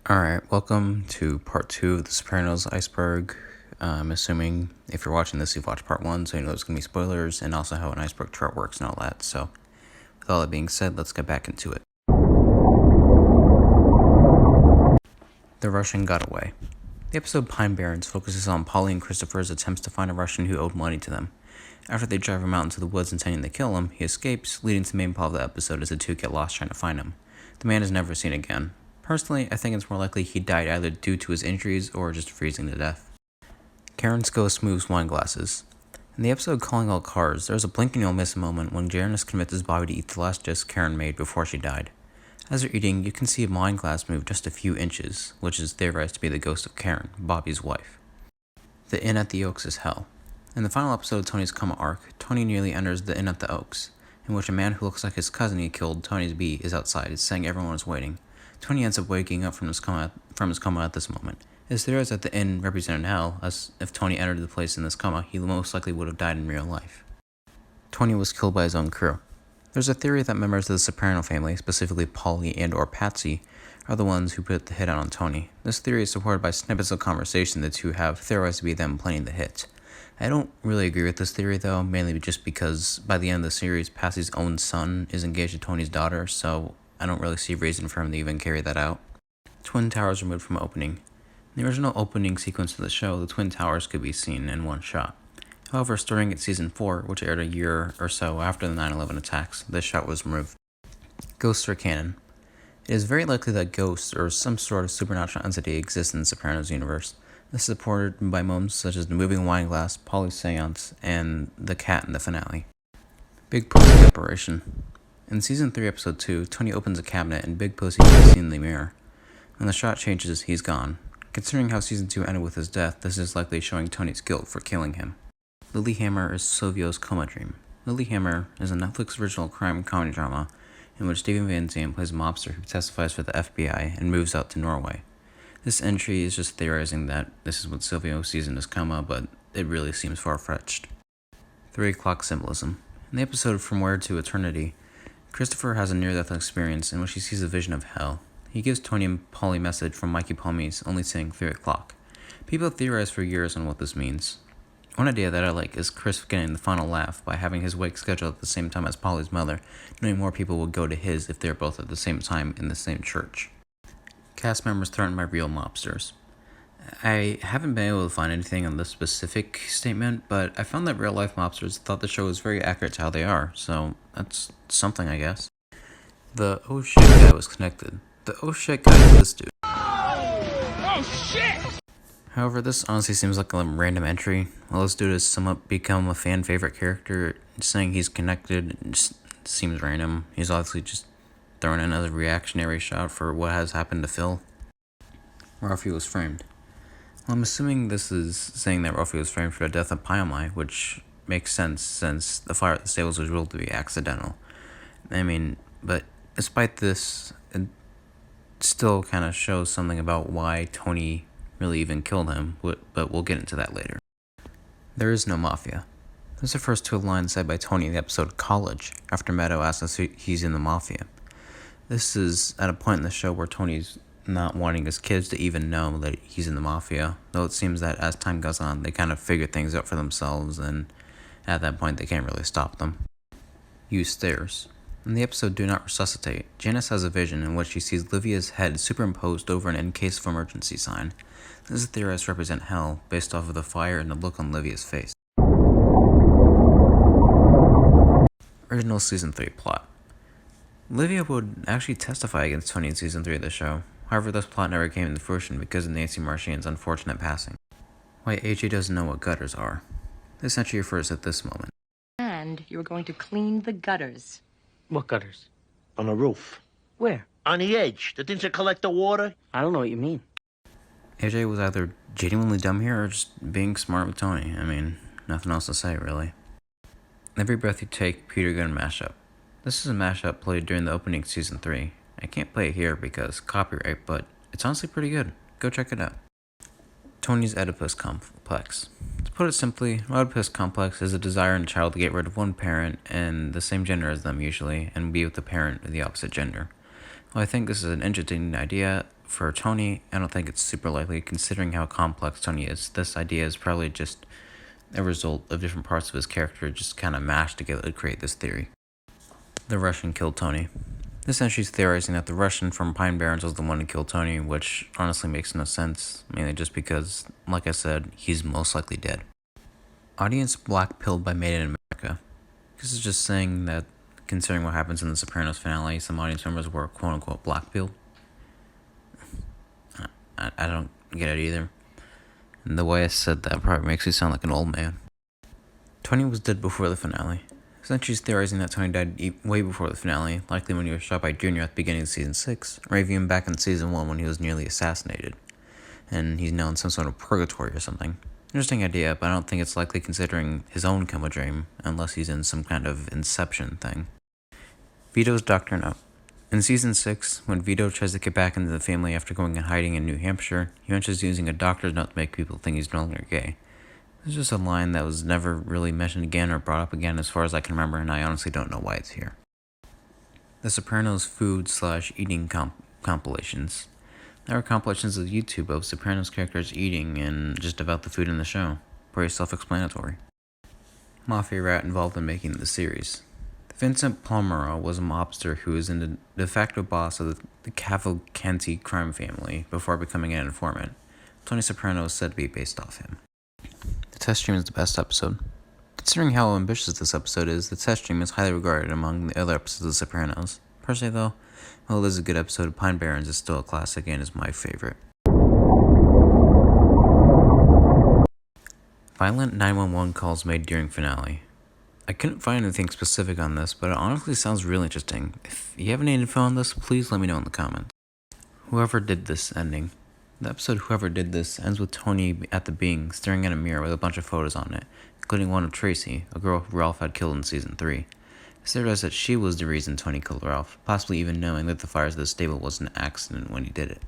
Alright, welcome to part 2 of the Sopranos Iceberg. I'm assuming if you're watching this, you've watched part 1, so you know there's going to be spoilers and also how an iceberg chart works and all that. So, with all that being said, let's get back into it. The Russian got away. The episode Pine Barrens focuses on Polly and Christopher's attempts to find a Russian who owed money to them. After they drive him out into the woods intending to kill him, he escapes, leading to the main plot of the episode as the two get lost trying to find him. The man is never seen again. Personally, I think it's more likely he died either due to his injuries or just freezing to death. Karen's ghost moves wine glasses. In the episode Calling All Cars, there's a blink and you'll miss moment when Janice convinces Bobby to eat the last dish Karen made before she died. As they're eating, you can see a wine glass move just a few inches, which is theorized to be the ghost of Karen, Bobby's wife. The Inn at the Oaks is hell. In the final episode of Tony's coma arc, Tony nearly enters the Inn at the Oaks, in which a man who looks like his cousin he killed, Tony's bee, is outside, saying everyone is waiting. Tony ends up waking up from his coma at this moment. It is theorized that the inn represented hell, as if Tony entered the place in this coma, he most likely would have died in real life. Tony was killed by his own crew. There's a theory that members of the Soprano family, specifically Polly and or Patsy, are the ones who put the hit out on Tony. This theory is supported by snippets of conversation the two have theorized to be them planning the hit. I don't really agree with this theory though, mainly just because by the end of the series, Patsy's own son is engaged to Tony's daughter, so I don't really see a reason for him to even carry that out. Twin Towers removed from opening. In the original opening sequence of the show, the Twin Towers could be seen in one shot. However, starting at season 4, which aired a year or so after the 9/11 attacks, this shot was removed. Ghosts are canon. It is very likely that ghosts or some sort of supernatural entity exists in the Sopranos universe. This is supported by moments such as the moving wine glass, Polly's seance, and the cat in the finale. Big Pussy Operation. In Season 3, Episode 2, Tony opens a cabinet and Big Pussy can be seen in the mirror. When the shot changes, he's gone. Considering how Season 2 ended with his death, this is likely showing Tony's guilt for killing him. Lilyhammer is Silvio's coma dream. Lilyhammer is a Netflix original crime comedy drama in which Steven Van Zandt plays a mobster who testifies for the FBI and moves out to Norway. This entry is just theorizing that this is what Silvio sees in his coma, but it really seems far-fetched. 3 o'clock symbolism. In the episode From Where to Eternity, Christopher has a near-death experience in which he sees a vision of hell. He gives Tony and Polly a message from Mikey Palmies, only saying 3 o'clock. People have theorized for years on what this means. One idea that I like is Chris getting the final laugh by having his wake scheduled at the same time as Polly's mother, knowing more people would go to his if they're both at the same time in the same church. Cast members threatened by real mobsters. I haven't been able to find anything on this specific statement, but I found that real-life mobsters thought the show was very accurate to how they are, so that's something, I guess. The oh shit guy was connected. The oh shit guy is this dude. Oh shit! However, this honestly seems like a random entry. While this dude has somewhat become a fan favorite character, saying he's connected just seems random. He's obviously just throwing in a reactionary shot for what has happened to Phil. Ralphie was framed. Well, I'm assuming this is saying that Ralphie was framed for the death of Pyomai, which makes sense since the fire at the stables was ruled to be accidental. But despite this, it still kind of shows something about why Tony really even killed him, but we'll get into that later. There is no mafia. Those are the first 2 lines said by Tony in the episode College, after Meadow asks us if he's in the mafia. This is at a point in the show where Tony's not wanting his kids to even know that he's in the mafia, though it seems that as time goes on, they kind of figure things out for themselves, and at that point, they can't really stop them. Use stairs. In the episode Do Not Resuscitate, Janice has a vision in which she sees Livia's head superimposed over an in case of emergency sign. This is theorized to represent hell, based off of the fire and the look on Livia's face. Original Season 3 plot. Livia would actually testify against Tony in Season 3 of the show. However, this plot never came into fruition because of Nancy Marchian's unfortunate passing. Why AJ doesn't know what gutters are. This entry refers at this moment. And you're going to clean the gutters. What gutters? On the roof. Where? On the edge. The things that collect the water. I don't know what you mean. AJ was either genuinely dumb here or just being smart with Tony. Nothing else to say, really. Every Breath You Take, Peter Gunn mashup. This is a mashup played during the opening of Season 3. I can't play it here because copyright, but it's honestly pretty good. Go check it out. Tony's Oedipus complex. To put it simply, Oedipus complex is a desire in a child to get rid of one parent and the same gender as them usually, and be with the parent of the opposite gender. While I think this is an interesting idea, For Tony, I don't think it's super likely, considering how complex Tony is. This idea is probably just a result of different parts of his character just kind of mashed together to create this theory. The Russian killed Tony. This entry is theorizing that the Russian from Pine Barrens was the one who killed Tony, which honestly makes no sense, mainly just because, like I said, he's most likely dead. Audience blackpilled by Made in America. This is just saying that, considering what happens in the Sopranos finale, some audience members were quote-unquote blackpilled. I don't get it either. And the way I said that probably makes me sound like an old man. Tony was dead before the finale. Essentially, he's theorizing that Tony died way before the finale, likely when he was shot by Junior at the beginning of Season 6, or even back in Season 1 when he was nearly assassinated, and he's now in some sort of purgatory or something. Interesting idea, but I don't think it's likely considering his own coma dream, unless he's in some kind of Inception thing. Vito's Doctor Note. In Season 6, when Vito tries to get back into the family after going and hiding in New Hampshire, he mentions using a doctor's note to make people think he's no longer gay. It's just a line that was never really mentioned again or brought up again as far as I can remember, and I honestly don't know why it's here. The Sopranos food/eating compilations. There are compilations of YouTube of Sopranos characters eating and just about the food in the show. Pretty self-explanatory. Mafia rat involved in making the series. Vincent Palmero was a mobster who was in the de facto boss of the Cavalcanti crime family before becoming an informant. Tony Soprano is said to be based off him. The test stream is the best episode. Considering how ambitious this episode is, the test stream is highly regarded among the other episodes of The Sopranos. Personally though, while this is a good episode, Pine Barrens is still a classic and is my favorite. Violent 911 calls made during finale. I couldn't find anything specific on this, but it honestly sounds really interesting. If you have any info on this, please let me know in the comments. Whoever did this ending. The episode Whoever Did This ends with Tony at the Bing staring at a mirror with a bunch of photos on it, including one of Tracy, a girl who Ralph had killed in Season 3. It's theorized that she was the reason Tony killed Ralph, possibly even knowing that the fires of the stable was an accident when he did it.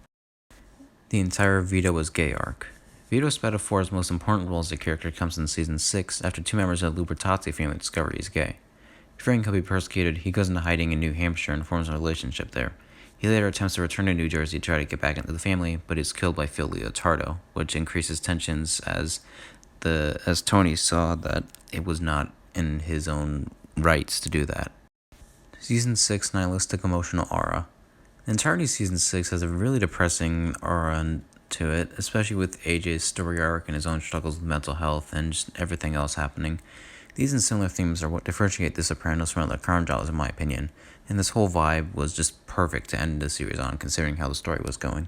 The entire Vito was gay arc. Vito Spatafora's most important role as a character comes in Season 6 after two members of the Lubertazzi family discover he's gay. Fearing he'll be persecuted, he goes into hiding in New Hampshire and forms a relationship there. He later attempts to return to New Jersey to try to get back into the family, but is killed by Phil Leotardo, which increases tensions as Tony saw that it was not in his own rights to do that. Season 6 Nihilistic Emotional Aura. The entirety of Season 6 has a really depressing aura to it, especially with AJ's story arc and his own struggles with mental health and just everything else happening. These and similar themes are what differentiate The Sopranos from other crime dramas in my opinion, and this whole vibe was just perfect to end the series on considering how the story was going.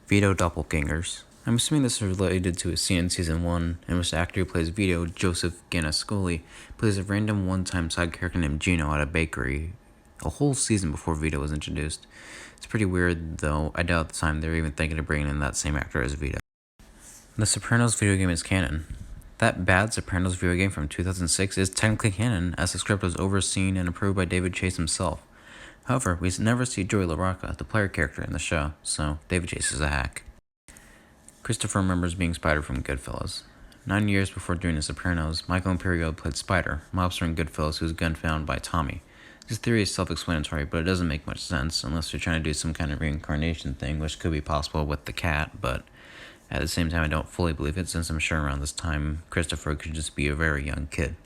Vito Doppelgangers. I'm assuming this is related to a scene in Season 1 in which the actor who plays Vito, Joseph Ganascoli, plays a random one-time side character named Gino at a bakery a whole season before Vito was introduced. It's pretty weird, though I doubt at the time they were even thinking of bringing in that same actor as Vito. The Sopranos video game is canon. That bad Sopranos video game from 2006 is technically canon, as the script was overseen and approved by David Chase himself. However, we never see Joey LaRocca, the player character in the show, so David Chase is a hack. Christopher remembers being Spider from Goodfellas. 9 years before doing The Sopranos, Michael Imperio played Spider, mobster in Goodfellas who was gunned down by Tommy. This theory is self-explanatory, but it doesn't make much sense unless you're trying to do some kind of reincarnation thing, which could be possible with the cat, but at the same time I don't fully believe it since I'm sure around this time Christopher could just be a very young kid.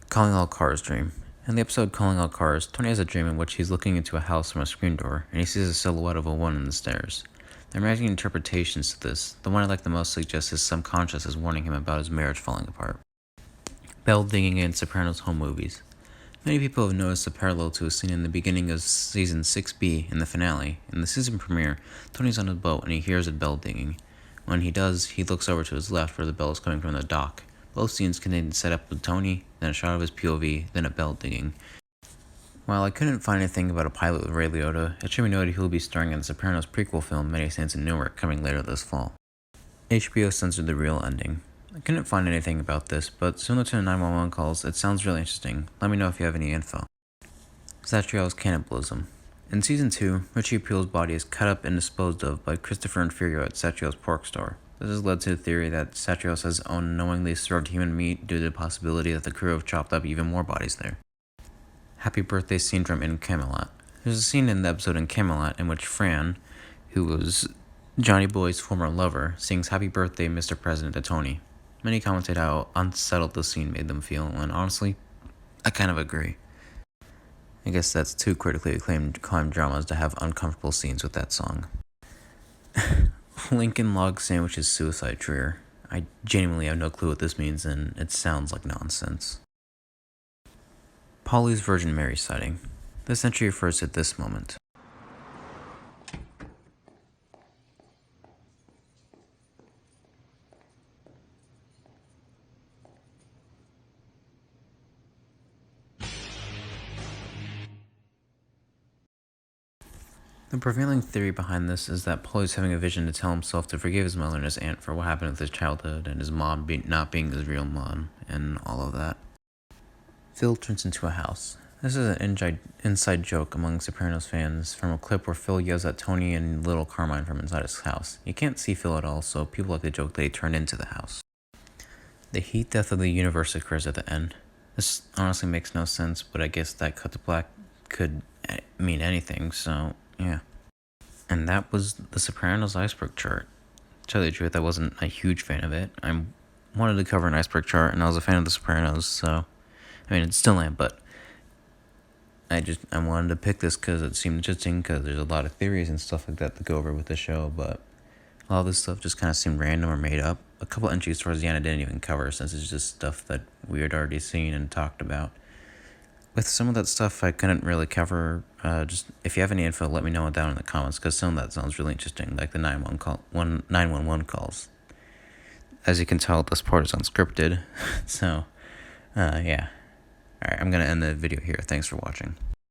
Calling All Cars dream. In the episode Calling All Cars, Tony has a dream in which he's looking into a house from a screen door, and he sees a silhouette of a woman in the stairs. There are many interpretations to this. The one I like the most suggests his subconscious is warning him about his marriage falling apart. Bell digging in Sopranos home movies. Many people have noticed a parallel to a scene in the beginning of Season 6B in the finale. In the season premiere, Tony's on his boat and he hears a bell dinging. When he does, he looks over to his left where the bell is coming from the dock. Both scenes contain a setup with Tony, then a shot of his POV, then a bell dinging. While I couldn't find anything about a pilot with Ray Liotta, it should be noted he will be starring in the Sopranos prequel film Many Saints in Newark coming later this fall. HBO censored the real ending. I couldn't find anything about this, but similar to the 911 calls, it sounds really interesting. Let me know if you have any info. Satriel's cannibalism. In Season 2, Richie April's body is cut up and disposed of by Christopher Inferior at Satriel's pork store. This has led to the theory that Satriel has unknowingly served human meat due to the possibility that the crew have chopped up even more bodies there. Happy Birthday scene from In Camelot. There's a scene in the episode In Camelot in which Fran, who was Johnny Boy's former lover, sings Happy Birthday, Mr. President to Tony. Many commented how unsettled the scene made them feel, and honestly, I kind of agree. I guess that's two critically acclaimed crime dramas to have uncomfortable scenes with that song. Lincoln Log Sandwich's suicide tree. I genuinely have no clue what this means, and it sounds like nonsense. Polly's Virgin Mary sighting. This entry refers to this moment. The prevailing theory behind this is that Polly's having a vision to tell himself to forgive his mother and his aunt for what happened with his childhood and his mom not being his real mom and all of that. Phil turns into a house. This is an inside joke among Sopranos fans from a clip where Phil yells at Tony and little Carmine from inside his house. You can't see Phil at all, so people like to joke that he turned into the house. The heat death of the universe occurs at the end. This honestly makes no sense, but I guess that cut to black could mean anything, so yeah. And that was the Sopranos Iceberg chart. To tell you the truth, I wasn't a huge fan of it. I wanted to cover an iceberg chart, and I was a fan of the Sopranos, so I mean, it still am, but I wanted to pick this because it seemed interesting, because there's a lot of theories and stuff like that to go over with the show, but a lot of this stuff just kind of seemed random or made up. A couple entries towards the end I didn't even cover, since it's just stuff that we had already seen and talked about. With some of that stuff I couldn't really cover. Just if you have any info, let me know down in the comments, because some of that sounds really interesting, like the 911 calls. As you can tell, this part is unscripted, so yeah. Alright, I'm going to end the video here. Thanks for watching.